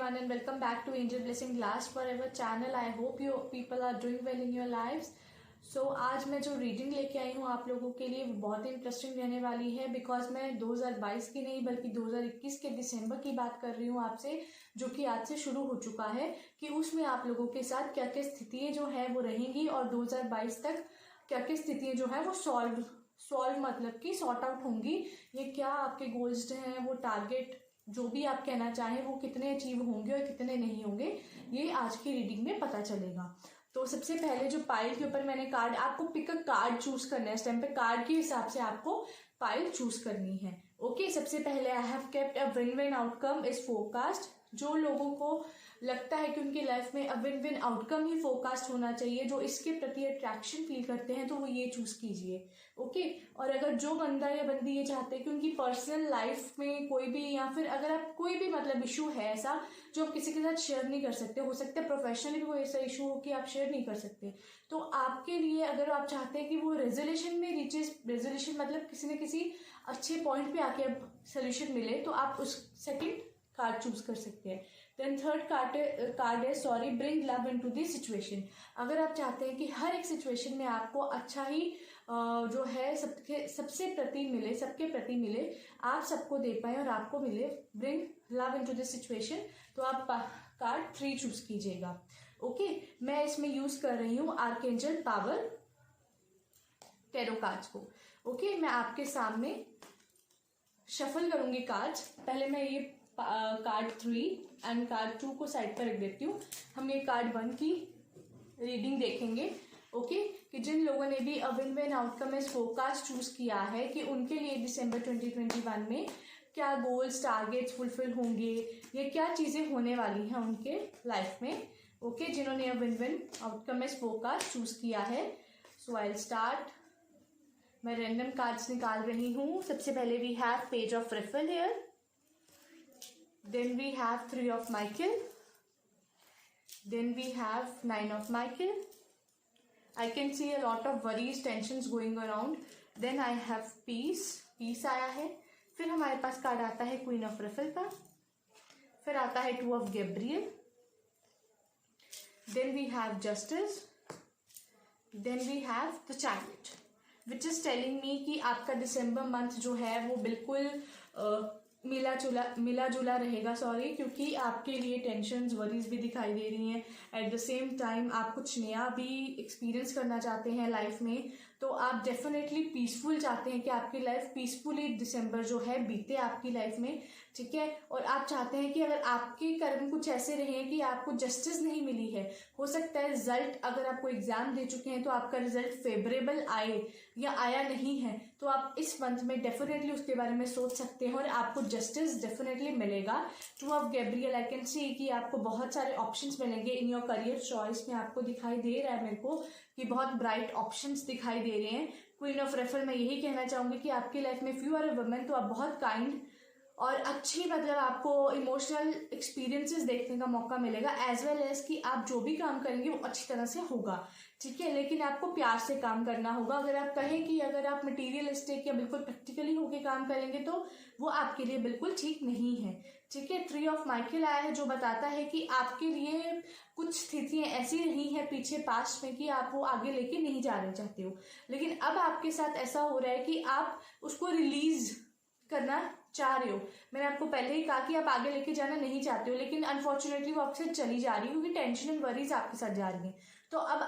everyone and welcome back to Angel Blessing Last Forever channel. I hope you people are doing well in your lives. So आज मैं जो reading लेके आई हूँ आप लोगों के लिए वो बहुत ही इंटरेस्टिंग रहने वाली है बिकॉज मैं 2022 की नहीं बल्कि 2021 के दिसंबर की बात कर रही हूँ आपसे, जो कि आज से शुरू हो चुका है कि उसमें आप लोगों के साथ क्या क्या स्थितियाँ जो है वो रहेंगी और 2022 तक क्या क्या स्थितियाँ जो है वो सॉल्व मतलब कि सॉर्ट आउट होंगी। ये क्या आपके गोल्स हैं, वो टारगेट जो भी आप कहना चाहें वो कितने अचीव होंगे और कितने नहीं होंगे, ये आज की रीडिंग में पता चलेगा। तो सबसे पहले जो पाइल के ऊपर मैंने कार्ड, आपको पिक अ कार्ड चूज करना है। इस टाइम पे कार्ड के हिसाब से आपको पाइल चूज करनी है। ओके, सबसे पहले I have kept a win win outcome is forecast. जो लोगों को लगता है कि उनकी लाइफ में अ विन विन आउटकम ही फोरकास्ट होना चाहिए, जो इसके प्रति अट्रैक्शन फील करते हैं, तो वो ये चूज कीजिए। ओके, और अगर जो बंदा या बंदी ये चाहते हैं कि उनकी पर्सनल लाइफ में कोई भी या फिर अगर आप कोई भी मतलब इशू है ऐसा जो आप किसी के साथ शेयर नहीं कर सकते, हो सकता है प्रोफेशनली भी कोई ऐसा इशू हो कि आप शेयर नहीं कर सकते, तो आपके लिए अगर आप चाहते हैं कि वो रेजोल्यूशन में रीचेस, रेजोल्यूशन मतलब किसी न किसी अच्छे पॉइंट पे आके अब सोल्यूशन मिले, तो आप उस सेकंड कार्ड चूज कर सकते हैं। देन थर्ड कार्ड है sorry bring love into the situation. अगर आप चाहते हैं कि हर एक सिचुएशन में आपको अच्छा ही जो है सबसे प्रति मिले, सबके प्रति मिले, आप सबको दे पाए और आपको मिले, bring love into the situation, तो आप कार्ड 3 चूज कीजिएगा। ओके, मैं इसमें यूज कर रही हूँ आर्कएंजल पावर टैरो कार्ड्स को। ओके, मैं आपके सामने शफल करूंगी कार्ड्स। पहले मैं ये कार्ड 3 एंड कार्ड 2 को साइड पर रख देती हूँ। हम ये कार्ड 1 की रीडिंग देखेंगे। ओके, कि जिन लोगों ने भी अ win win outcome is forecast choose किया है कि उनके लिए दिसंबर 2021 में क्या गोल्स टारगेट्स फुलफिल होंगे, ये क्या चीजें होने वाली हैं उनके लाइफ में। ओके, जिन्होंने a win win outcome is forecast choose किया है। So I will start. मैं रैंडम कार्ड्स निकाल रही हूँ। सबसे पहले we have page of Raphael here, then we have 3 of Michael, then we have 9 of Michael. I can see a lot of worries, tensions going around. Then I have peace आया है। फिर हमारे पास card आता है queen of रिफल का, फिर आता है 2 of Gabriel, then we have justice, then we have the chariot, which is telling me कि आपका दिसंबर मंथ जो है वो बिल्कुल मिला जुला रहेगा, क्योंकि आपके लिए टेंशन्स वरीज भी दिखाई दे रही हैं। एट द सेम टाइम आप कुछ नया भी एक्सपीरियंस करना चाहते हैं लाइफ में, तो आप डेफिनेटली पीसफुल चाहते हैं कि आपकी लाइफ पीसफुली दिसंबर जो है बीते आपकी लाइफ में, ठीक है। और आप चाहते हैं कि अगर आपके कर्म कुछ ऐसे रहे कि आपको जस्टिस नहीं मिली है, हो सकता है रिजल्ट, अगर आप कोई एग्जाम दे चुके हैं तो आपका रिजल्ट फेवरेबल आए या आया नहीं है, तो आप इस मंथ में डेफिनेटली उसके बारे में सोच सकते हैं और आपको जस्टिस डेफिनेटली मिलेगा। 2 of Gabriel, I can see कि आपको बहुत सारे ऑप्शंस मिलेंगे इन योर करियर चॉइस में। आपको दिखाई दे रहा है मेरे को कि बहुत ब्राइट ऑप्शंस दिखाई दे रहे हैं। क्वीन ऑफ रेफर, मैं यही कहना चाहूंगी कि आपकी लाइफ में if you are a woman तो आप बहुत काइंड और अच्छी मतलब आपको इमोशनल एक्सपीरियंसेस देखने का मौका मिलेगा, एज वेल एज कि आप जो भी काम करेंगे वो अच्छी तरह से होगा, ठीक है। लेकिन आपको प्यार से काम करना होगा। अगर आप कहें कि अगर आप मटेरियलिस्टिक या बिल्कुल प्रैक्टिकली होके काम करेंगे तो वो आपके लिए बिल्कुल ठीक नहीं है, ठीक है। 3 of Michael आया है जो बताता है कि आपके लिए कुछ स्थितियां ऐसी रही हैं पीछे पास्ट में कि आप वो आगे लेके नहीं जाना चाहते हो, लेकिन अब आपके साथ ऐसा हो रहा है कि आप उसको रिलीज करना चाह रहे हो। मैंने आपको पहले ही कहा कि आप आगे लेके जाना नहीं चाहते हो, लेकिन अनफॉर्चुनेटली वो आपसे चली जा रही है क्योंकि टेंशन एंड वरीज आपके साथ जा रही हैं। तो अब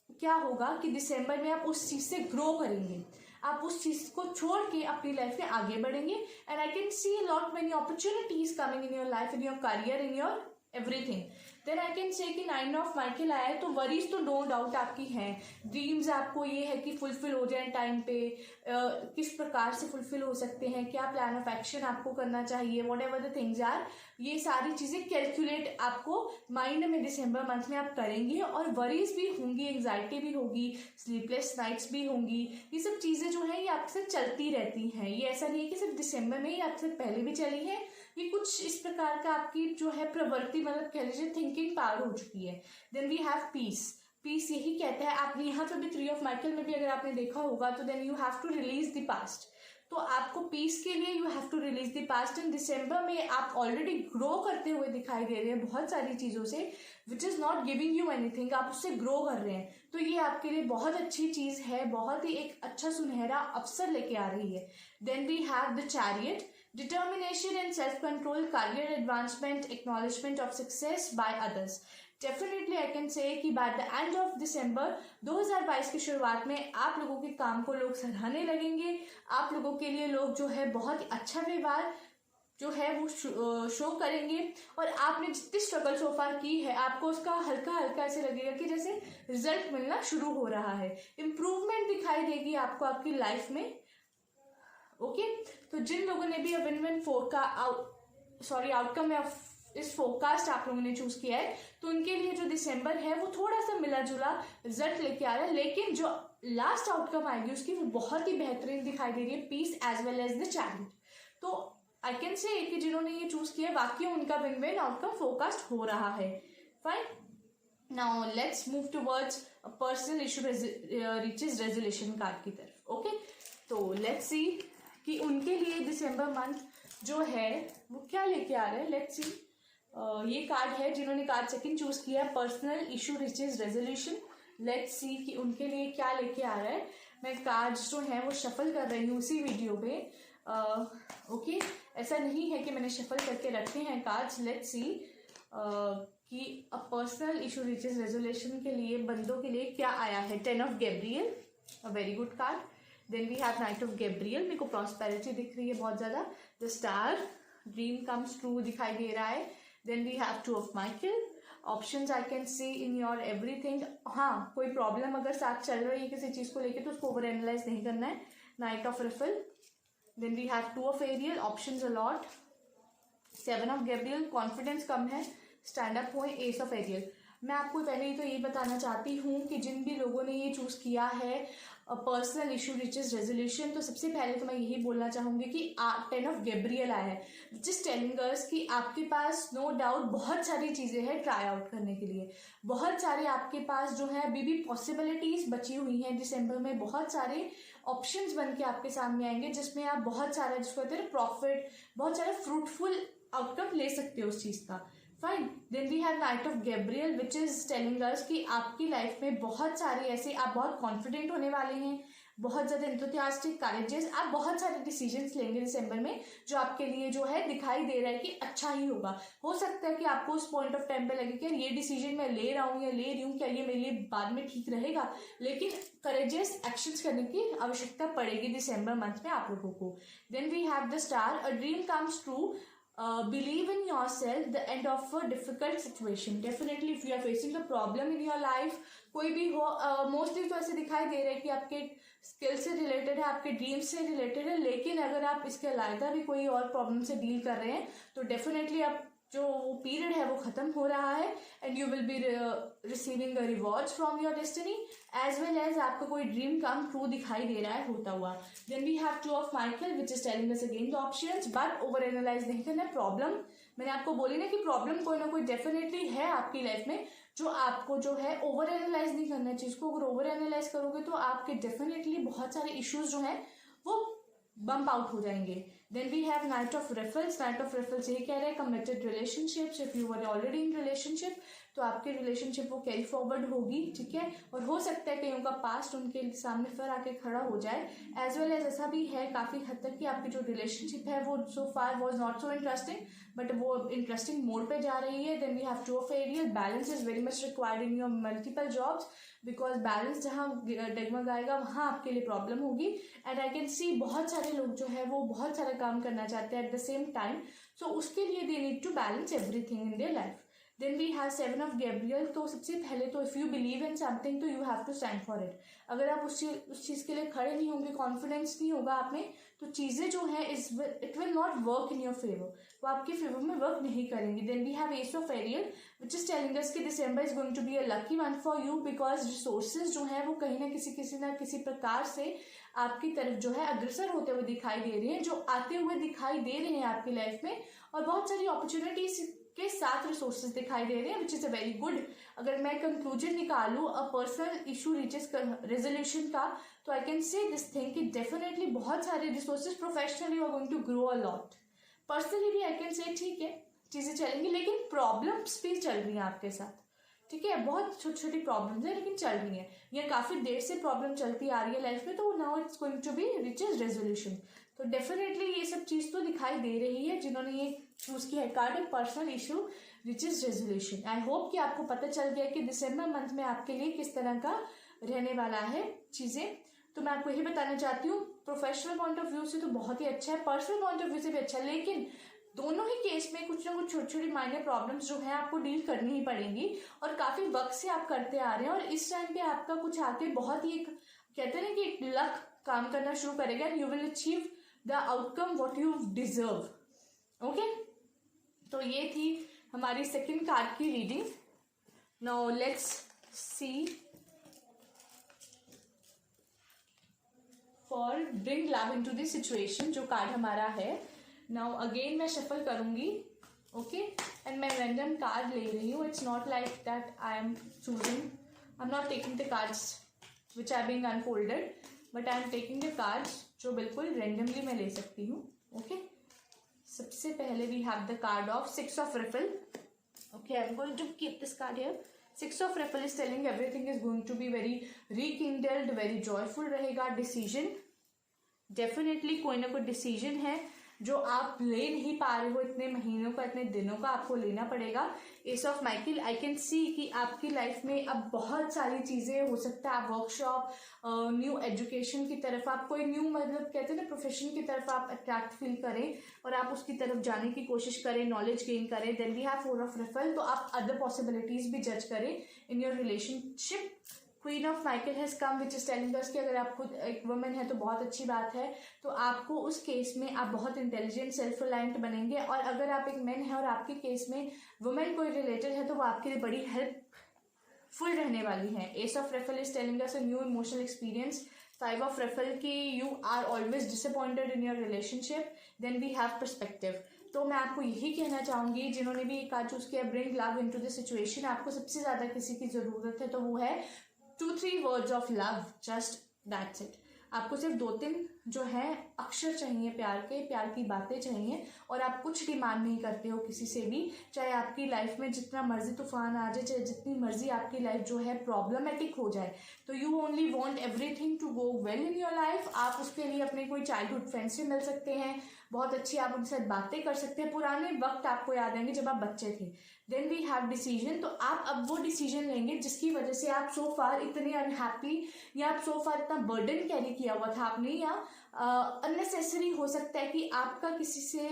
क्या होगा कि दिसंबर में आप उस चीज से ग्रो करेंगे, आप उस चीज को छोड़ के अपनी लाइफ में आगे बढ़ेंगे। And I can see lot many opportunities coming in your life, in your career, in your everything. Then I can say कि 9 of Michael आया है, तो वरीज तो नो डाउट आपकी हैं। ड्रीम्स आपको ये है कि फुलफिल हो जाए टाइम पे, किस प्रकार से फुलफिल हो सकते हैं, क्या प्लान ऑफ एक्शन आपको करना चाहिए, whatever the things are, ये सारी चीजें कैलकुलेट आपको माइंड में दिसंबर मंथ में आप करेंगे। और वरीज भी होंगी, एंग्जाइटी भी होगी, स्लीपलेस नाइट्स भी होंगी, ये सब चीजें जो है ये आपके साथ चलती रहती हैं। ये ऐसा नहीं है कि सिर्फ दिसंबर में ही, आपके साथ पहले भी चली है। ये कुछ इस प्रकार का आपकी जो है प्रवृत्ति मतलब कह लीजिए थिंकिंग पावर हो चुकी है। देन वी हैव पीस यही कहता है, आप यहाँ पे भी 3 of Michael में भी अगर आपने देखा होगा तो then you have to release the past. तो आपको पीस के लिए you have to release the past. And दिसंबर में आप ऑलरेडी ग्रो करते हुए दिखाई दे रहे हैं बहुत सारी चीज़ों से, which is not giving you anything, आप उससे ग्रो कर रहे हैं। तो ये आपके लिए बहुत अच्छी चीज़ है, बहुत ही एक अच्छा सुनहरा अवसर लेके आ रही है। Then we have the chariot, determination and self-control, career advancement, acknowledgement of success by others. Definitely I can say कि by the end of December 2022 की शुरुआत में आप लोगों के काम को लोग सराहने लगेंगे। आप लोगों के लिए लोग जो है बहुत ही अच्छा व्यवहार जो है वो शो करेंगे, और आपने जितनी स्ट्रगल सो फार की है आपको उसका हल्का हल्का ऐसे लगेगा कि जैसे रिजल्ट मिलना शुरू हो रहा है, इम्प्रूवमेंट दिखाई देगी आपको आपकी लाइफ में। ओके तो जिन लोगों ने भी विन विन आउटकम या इस फोरकास्ट आप लोगों ने चूज किया है, तो उनके लिए जो दिसंबर है वो थोड़ा सा मिला जुला रिजल्ट लेके आ रहा है, लेकिन जो लास्ट आउटकम आएगी उसकी वो बहुत ही बेहतरीन दिखाई दे रही है, peace as well as the chariot. तो आई कैन से कि जिन्होंने ये चूज किया वाकई उनका विन विन आउटकम फोरकास्ट हो रहा है। Fine, now let's move towards personal issue reaches resolution card की तरफ। ओके तो लेट्स सी कि उनके लिए दिसंबर मंथ जो है वो क्या लेके आ रहा है। लेट्स सी, ये कार्ड है जिन्होंने कार्ड सेकंड चूज किया, personal issue reaches resolution. Let's see कि उनके लिए क्या लेके आ रहा है। मैं कार्ड्स जो हैं वो शफल कर रही हूँ उसी वीडियो पे। ओके ऐसा नहीं है कि मैंने शफल करके रखे हैं कार्ड्स। लेट्स सी कि a personal issue reaches resolution के लिए बंदों के लिए क्या आया है। 10 of Gabriel, a very good card. Then we have knight of Gabriel, मेरे को प्रॉस्पेरिटी दिख रही है बहुत ज़्यादा। The star, dream comes true दिखाई दे रहा है। Then we have 2 of Michael, options I can see in your everything. हाँ, कोई प्रॉब्लम अगर साथ चल रही है किसी चीज़ को लेकर तो उसको ओवर एनालाइज नहीं करना है। Knight of Raphael. Then we have 2 of Ariel, options अलॉट। 7 ऑफ गैब्रियल, कॉन्फिडेंस कम है, स्टैंड अप हुए। Ace of Ariel. मैं आपको पहले ही तो ये बताना चाहती हूँ कि जिन भी लोगों ने ये चूज़ किया है पर्सनल इशू रिचेस रेजोल्यूशन, तो सबसे पहले तो मैं यही बोलना चाहूँगी कि 10 ऑफ गैब्रियल आया है, विच इज टेलिंग अस कि आपके पास नो डाउट बहुत सारी चीज़ें हैं ट्राई आउट करने के लिए। बहुत सारे आपके पास जो है अभी भी पॉसिबिलिटीज़ बची हुई हैं। दिसंबर में बहुत सारे ऑप्शंस बन के आपके सामने आएंगे जिसमें आप बहुत सारा जिसको कहते हैं प्रॉफिट, बहुत सारा फ्रूटफुल आउटकम ले सकते हो उस चीज़ का। Fine, then we have knight of Gabriel which is telling us कि आपकी लाइफ में बहुत सारे ऐसे, आप बहुत कॉन्फिडेंट होने वाले हैं, बहुत ज़्यादा एंथुसियास्टिक, करेजियस, आप बहुत सारे डिसीजंस लेंगे दिसंबर में जो आपके लिए जो है दिखाई दे रहा है कि अच्छा ही होगा। हो सकता है कि आपको उस पॉइंट ऑफ टाइम पे लगे कि ये डिसीजन मैं ले रहा हूँ या ले रही हूँ, क्या ये मेरे लिए बाद में ठीक रहेगा, लेकिन करेजियस एक्शंस करने की आवश्यकता पड़ेगी दिसंबर मंथ में आप लोगों को। Then we have the star, a dream comes true, believe in yourself, the end of a difficult situation. Definitely if you are facing a problem in your life, कोई भी हो, मोस्टली तो ऐसे दिखाई दे रहा है कि आपके स्किल से रिलेटेड है, आपके ड्रीम्स से रिलेटेड है, लेकिन अगर आप इसके अलावा भी कोई और प्रॉब्लम से डील कर रहे हैं तो डेफिनेटली आप जो पीरियड है वो खत्म हो रहा है and you will be receiving a rewards from your destiny as well as आपका कोई ड्रीम कम ट्रू दिखाई दे रहा है होता हुआ। Then we have 2 of Michael which is telling us again the options, but over analyze नहीं करना। प्रॉब्लम मैंने आपको बोली ना कि प्रॉब्लम कोई ना कोई डेफिनेटली है आपकी लाइफ में जो आपको जो है ओवर एनालाइज नहीं करना चाहिए। इसको अगर ओवर एनालाइज करोगे तो आपके डेफिनेटली बहुत सारे इश्यूज जो हैं वो बम्प आउट हो जाएंगे। Then we have knight of Raphael's. Knight of Raphael's ये कह रहे हैं committed relationships, if you were already in relationship तो आपकी रिलेशनशिप वो कैरी फॉरवर्ड होगी, ठीक है, और हो सकता है कि उनका पास्ट उनके सामने फिर आके खड़ा हो जाए। एज वेल एज ऐसा भी है काफ़ी हद तक कि आपकी जो रिलेशनशिप है वो so far was not so interesting, but वो इंटरेस्टिंग मोड पे जा रही है। Then we have 2 of Ariel, balance is very much required in your multiple jobs, because balance जहाँ डगमगाएगा वहाँ आपके लिए प्रॉब्लम होगी। एंड आई कैन सी बहुत सारे लोग जो है वो बहुत सारा काम करना चाहते हैं at the same time, so उसके लिए they need to balance everything in their life. Then we have 7 of Gabriel, तो सबसे पहले तो if you believe in something तो you have to stand for it. अगर आप उस चीज़ के लिए खड़े नहीं होंगे, कॉन्फिडेंस नहीं होगा आप में, तो चीज़ें जो है it will not work in your favour, वो आपके फेवर में वर्क नहीं करेंगी। Then we have ace of Ariel which is telling us कि December is going to be a lucky one for you, because resources जो है वो कहीं ना किसी प्रकार से आपकी तरफ जो है अग्रसर होते हुए दिखाई दे रहे हैं, जो आते हुए दिखाई दे रहे हैं आपकी लाइफ में, और बहुत सारी अपॉर्चुनिटीज के साथ रिसोर्सेज दिखाई दे रहे हैं, which is a very good. अगर मैं कंक्लूजन निकालूँ a personal issue reaches resolution का, तो I can say this thing कि डेफिनेटली बहुत सारे resources professionally you are going to grow a lot, personally भी आई कैन से ठीक है चीज़ें चलेंगी, लेकिन प्रॉब्लम्स भी चल रही हैं आपके साथ, ठीक है, बहुत छोटी छोटी प्रॉब्लम्स है लेकिन चल रही हैं, या काफ़ी देर से प्रॉब्लम चलती आ रही है लाइफ में, तो now it's going to be reaches resolution. तो डेफिनेटली ये सब चीज़ तो दिखाई दे रही है जिन्होंने ये चूज किया है कार्ड है personal issue reaches resolution. I hope कि आपको पता चल गया कि दिसंबर मंथ में आपके लिए किस तरह का रहने वाला है चीज़ें। तो मैं आपको यही बताना चाहती हूँ, प्रोफेशनल पॉइंट ऑफ व्यू से तो बहुत ही अच्छा है, पर्सनल पॉइंट ऑफ व्यू से भी अच्छा है, लेकिन दोनों ही केस में कुछ ना कुछ छोटी छोटी माइनर प्रॉब्लम्स जो है आपको डील करनी ही पड़ेंगी, और काफ़ी वक्त से आप करते आ रहे हैं, और इस टाइम पे आपका कुछ आके बहुत ही एक कहते हैं ना कि एक लक काम करना शुरू करेगा, and you will achieve the outcome what you deserve. Okay, तो ये थी हमारी सेकंड कार्ड की reading. Now let's see for bring love into this situation, जो कार्ड हमारा है। नाउ अगेन मैं शफल करूंगी, ओके, एंड मैं रैंडम कार्ड ले रही हूँ। It's not like that I am choosing, I am not taking the cards which are being unfolded, but I am taking the cards जो बिल्कुल रेंडमली मैं ले सकती हूँ। ओके, सबसे पहले we have the card of 6 of Raphael. Okay, I am going to keep this card here. 6 of Raphael is telling everything is going to be very rekindled, very joyful रहेगा। Decision, definitely कोई ना कोई decision है जो आप ले नहीं पा रहे हो, इतने महीनों का, इतने दिनों का आपको लेना पड़ेगा। Ace of Michael, I can see कि आपकी लाइफ में अब बहुत सारी चीज़ें हो सकता है, आप वर्कशॉप, न्यू एजुकेशन की तरफ, आप कोई न्यू मतलब कहते हैं ना प्रोफेशन की तरफ आप अट्रैक्ट फील करें और आप उसकी तरफ जाने की कोशिश करें, नॉलेज गेन करें। देन वी हैव 4 ऑफ रिफल, तो आप अदर पॉसिबिलिटीज भी जज करें इन your relationship. Queen of Michael has come which is telling us कि अगर आप खुद एक वुमेन है तो बहुत अच्छी बात है, तो आपको उस केस में आप बहुत इंटेलिजेंट, सेल्फ रिलायंट बनेंगे, और अगर आप एक मैन है और आपके केस में वुमेन कोई रिलेटेड है तो वो आपके लिए बड़ी हेल्पफुल रहने वाली है। Ace of Raphael is telling us a new emotional experience. 5 of Raphael की you are always disappointed in your relationship. Then we have perspective, तो मैं आपको यही कहना चाहूंगी जिन्होंने भी एक कार्ड चूज किया, bring love into the situation, आपको सबसे ज्यादा किसी की जरूरत है तो वो है 2-3 words of love, just that's it. आपको सिर्फ 2-3 जो है अक्षर चाहिए प्यार के, प्यार की बातें चाहिए, और आप कुछ डिमांड नहीं करते हो किसी से भी, चाहे आपकी लाइफ में जितना मर्जी तूफान आ जाए, चाहे जितनी मर्जी आपकी लाइफ जो है प्रॉब्लमेटिक हो जाए, तो you only want everything to go well in your life. आप उसके लिए अपने कोई चाइल्डहुड फ्रेंड से मिल सकते हैं, बहुत अच्छी आप उनके साथ बातें कर सकते हैं, पुराने वक्त आपको याद आएंगे जब आप बच्चे थे। देन वी हैव डिसीजन, तो आप अब वो डिसीजन लेंगे जिसकी वजह से आप सो फार इतने अनहैप्पी, या आप सो फार इतना बर्डन कैरी किया हुआ था आपने, या अननेसेसरी हो सकता है कि आपका किसी से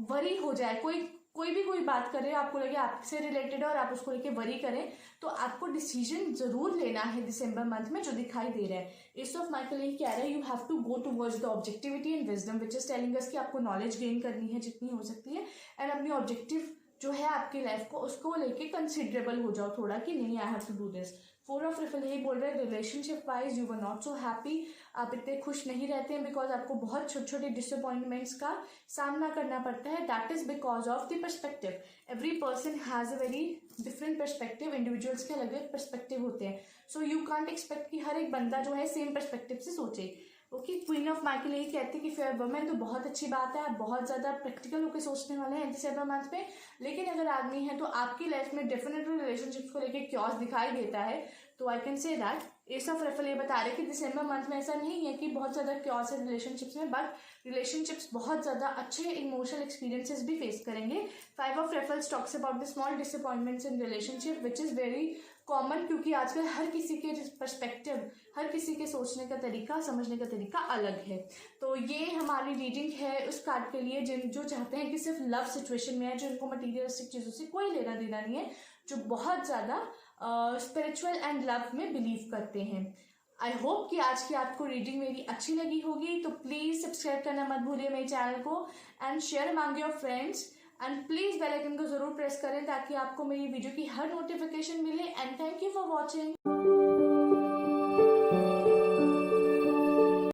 वरी हो जाए, कोई भी कोई बात करे, आपको लगे आपसे रिलेटेड है और आप उसको लेके वरी करें, तो आपको डिसीजन जरूर लेना है दिसंबर मंथ में, जो दिखाई दे रहा है। एस ऑफ माइकल यही कह रहा है, you have to go towards the objectivity and wisdom which is telling us कि आपको नॉलेज गेन करनी है जितनी हो सकती है, एंड अपनी ऑब्जेक्टिव जो है आपकी लाइफ को, उसको लेके कंसिडरेबल हो जाओ थोड़ा कि नहीं, I have to do this. 4 of Raphael यही बोल रहे हैं, relationship wise you were not so happy, आप इतने खुश नहीं रहते हैं बिकॉज आपको बहुत छोटे छोटे डिसअपॉइंटमेंट्स का सामना करना पड़ता है। That is because of the perspective. Every person has a very different perspective, individuals के अलग अलग पर्सपेक्टिव होते हैं, सो यू कांट एक्सपेक्ट कि हर एक बंदा जो है सेम पर्सपेक्टिव से सोचे। ओके, क्वीन ऑफ माइकल यही कहती है कि फेयर वुमेन तो बहुत अच्छी बात है, आप बहुत ज़्यादा प्रैक्टिकल होकर सोचने वाले हैं दिसंबर मंथ में, लेकिन अगर आदमी है तो आपकी लाइफ में डेफिनेटली रिलेशनशिप्स को लेकर क्योस दिखाई देता है, तो I can say that. Ace of Raphael ये बता रहे कि दिसंबर मंथ में ऐसा नहीं है कि बहुत ज़्यादा क्योस है रिलेशनशिप्स में, बट रिलेशनशिप्स बहुत ज़्यादा अच्छे इमोशनल एक्सपीरियंसेस भी फेस करेंगे। 5 of Raffles talks about the small disappointments in relationship which is very common, क्योंकि आजकल हर किसी के पर्सपेक्टिव, हर किसी के सोचने का तरीका, समझने का तरीका अलग है। तो ये हमारी रीडिंग है उस कार्ड के लिए जो चाहते हैं कि सिर्फ लव सिचुएशन में है, जो इनको मटीरियलिस्टिक चीज़ों से कोई लेना देना नहीं है, जो बहुत ज़्यादा स्पिरिचुअल एंड लव में बिलीव करते हैं। आई होप कि आज की आपको रीडिंग मेरी अच्छी लगी होगी, तो प्लीज़ सब्सक्राइब करना मत भूलिए मेरे चैनल को, and share among your friends, and please bell icon को ज़रूर प्रेस करें ताकि आपको मेरी वीडियो की हर नोटिफिकेशन मिले। And thank you for watching.